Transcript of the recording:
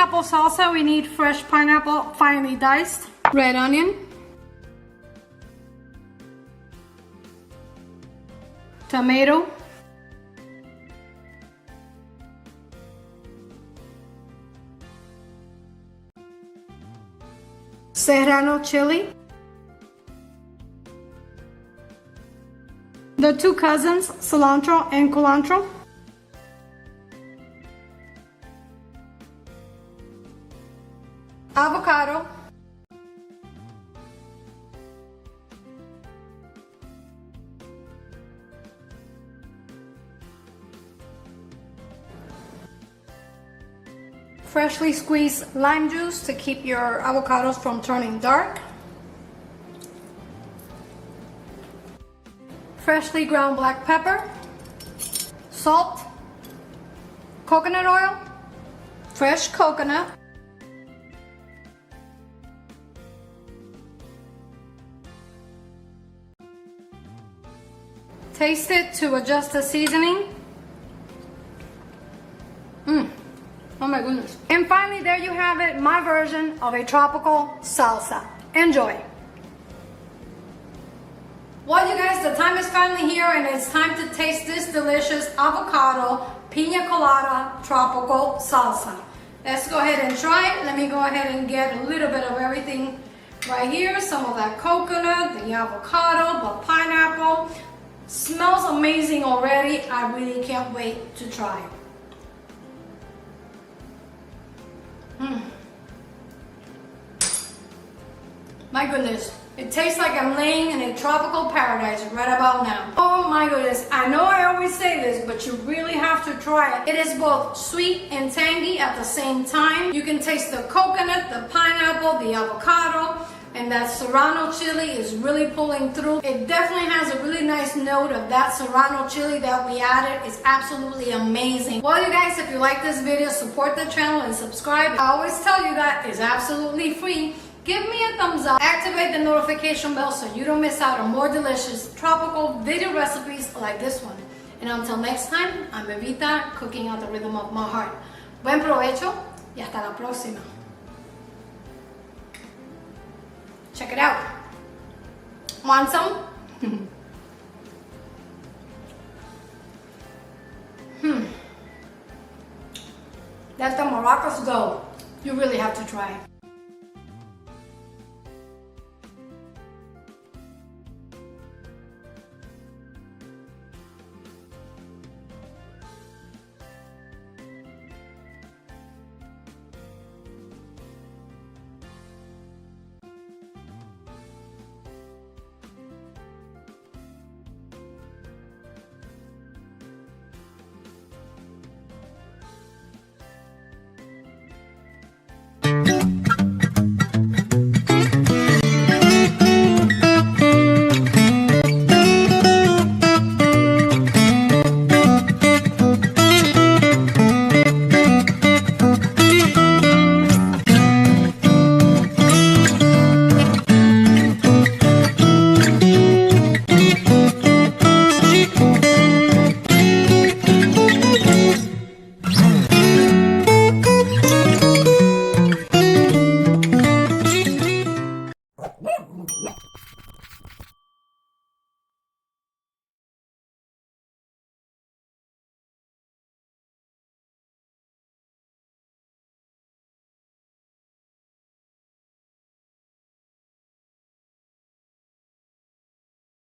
pineapple salsa, we need fresh pineapple, finely diced, red onion, tomato, serrano chili, the two cousins, cilantro and culantro, avocado, freshly squeezed lime juice to keep your avocados from turning dark, freshly ground black pepper, salt, coconut oil, fresh coconut, taste it to adjust the seasoning. Oh my goodness. And finally, there you have it, my version of a tropical salsa. Enjoy. Well, you guys, the time is finally here and it's time to taste this delicious avocado Piña Colada tropical salsa. Let's go ahead and try it. Let me go ahead and get a little bit of everything right here. Some of that coconut, the avocado, the pineapple. Smells amazing already. I really can't wait to try it. My goodness, it tastes like I'm laying in a tropical paradise right about now. Oh my goodness, I know I always say this, but you really have to try it. It is both sweet and tangy at the same time. You can taste the coconut, the pineapple, the avocado, and that serrano chili is really pulling through. It definitely has a really nice note of that serrano chili that we added. It's absolutely amazing. Well, you guys, if you like this video, support the channel and subscribe. I always tell you that it's absolutely free. Give me a thumbs up, activate the notification bell so you don't miss out on more delicious tropical video recipes like this one. And until next time, I'm Evita, cooking out the rhythm of my heart. Buen provecho y hasta la próxima. Check it out. Want some? Let the maracas go. You really have to try.